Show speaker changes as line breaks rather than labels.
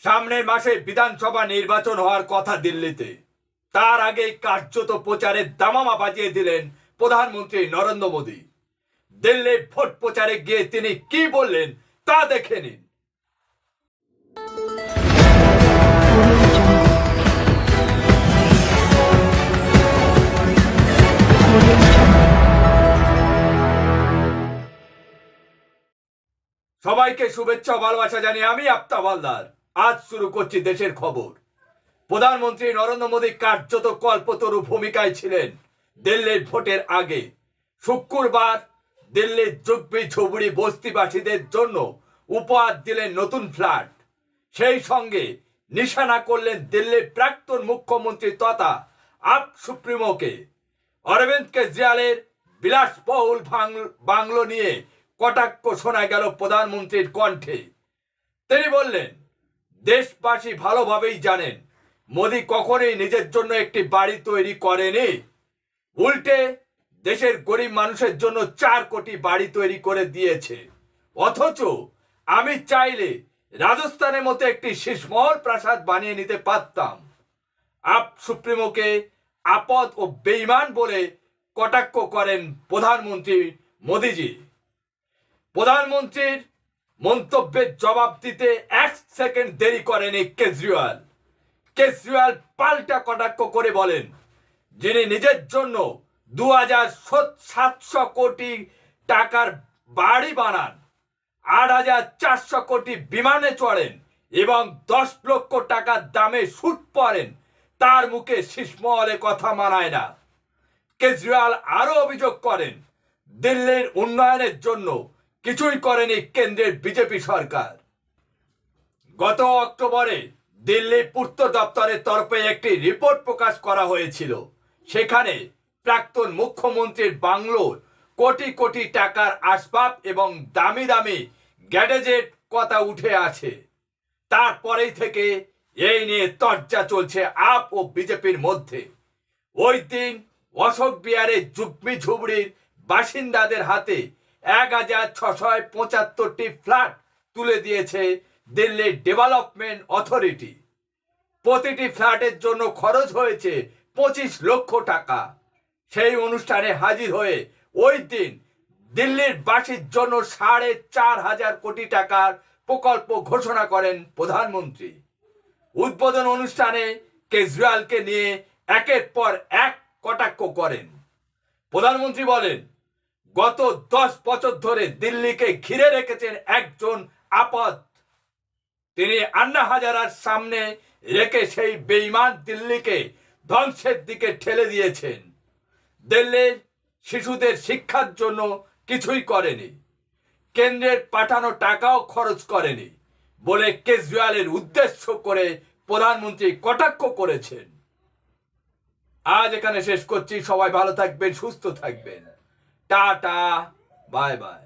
সামনের মাসে বিধানসভা নির্বাচন হওয়ার কথা দিল্লিতে। তার আগে কার্যত প্রচারের দামামা বাজিয়ে দিলেন প্রধানমন্ত্রী নরেন্দ্র মোদী। দিল্লির ভোট প্রচারে গিয়ে তিনি কি বললেন তা দেখে নিন। সবাইকে শুভেচ্ছা ভালোবাসা জানিয়ে আমি আফতাব হালদার। আজ শুরু করছি দেশের খবর। প্রধানমন্ত্রী নরেন্দ্র মোদী কার্যত কল্পতরু ভূমিকায় ছিলেন দিল্লির ভোটের আগে। শুক্রবার দিল্লির জুব্বি ঝুবড়ি বস্তিবাসীদের জন্য উপহার দিলেন নতুন ফ্ল্যাট। সেই সঙ্গে নিশানা করলেন দিল্লির প্রাক্তন মুখ্যমন্ত্রী তথা আপ সুপ্রিমোকে। অরবিন্দ কেজরিওয়ালের বিলাসবহুল বাংলো নিয়ে কটাক্ষ শোনা গেল প্রধানমন্ত্রীর কণ্ঠে। তিনি বললেন, দেশবাসী ভালোভাবেই জানেন মোদী কখনোই নিজের জন্য একটি বাড়ি তৈরি করেনি, উল্টে দেশের গরিব মানুষের জন্য 4 কোটি বাড়ি তৈরি করে দিয়েছে। অথচ আমি চাইলে রাজস্থানের মতো একটি শীষমহল প্রাসাদ বানিয়ে নিতে পারতাম। আপ সুপ্রিমোকে আপদ ও বেঈমান বলে কটাক্ষ করেন প্রধানমন্ত্রী মোদীজি। প্রধানমন্ত্রীর মন্তব্যের জবাব দিতে 1 সেকেন্ড দেরি করেনি কেজরিওয়াল। কেজরিওয়াল পাল্টা কটাক্ষ করে বলেন, যিনি নিজের জন্য 2700 কোটি টাকার বাড়ি বানান, 8400 কোটি বিমানে চড়েন এবং 10 লক্ষ টাকার দামে স্যুট পরেন, তার মুখে শীষমহলে কথা মানায় না। কেজরিওয়াল আরো অভিযোগ করেন, দিল্লির উন্নয়নের জন্য কিছুই করেনি কেন্দ্রের বিজেপি সরকার। গত অক্টোবরে দিল্লি পূর্ত দপ্তরের তরফে একটি রিপোর্ট প্রকাশ করা হয়েছিল। সেখানে প্রাক্তন মুখ্যমন্ত্রীর বাংলোর কোটি কোটি টাকার আসবাব এবং দামি দামি গ্যাজেটের কথা উঠে আসে। তারপরেই থেকে এই নিয়ে চর্চা চলছে আপ ও বিজেপির মধ্যে। ওই দিন অশোক বিহারের জুব্বি ঝুবড়ির বাসিন্দাদের হাতে 1675টি ফ্ল্যাট তুলে দিয়েছে দিল্লি ডেভেলপমেন্ট অথরিটি। প্রতিটি ফ্ল্যাটের জন্য খরচ হয়েছে 25 লক্ষ টাকা। সেই অনুষ্ঠানে হাজির হয়ে ওই দিন দিল্লির বাসীর জন্য 4500 কোটি টাকার প্রকল্প ঘোষণা করেন প্রধানমন্ত্রী। উদ্বোধন অনুষ্ঠানে কেজরিওয়ালকে নিয়ে একের পর এক কটাক্ষ করেন। প্রধানমন্ত্রী বলেন, গত 10 বছর ধরে দিল্লিকে ঘিরে রেখেছেন একজন আপদ। তিনি আন্না হাজারার সামনে রেখে সেই বেঈমান দিল্লিকে ধ্বংসের দিকে ঠেলে দিয়েছেন। দিল্লির শিশুদের শিক্ষার জন্য কিছুই করেনি, কেন্দ্রের পাঠানো টাকাও খরচ করেনি বলে কেজরিওয়ালের উদ্দেশ্য করে প্রধানমন্ত্রী কটাক্ষ করেছেন। আজ এখানে শেষ করছি। সবাই ভালো থাকবেন, সুস্থ থাকবেন। Tata, bye bye.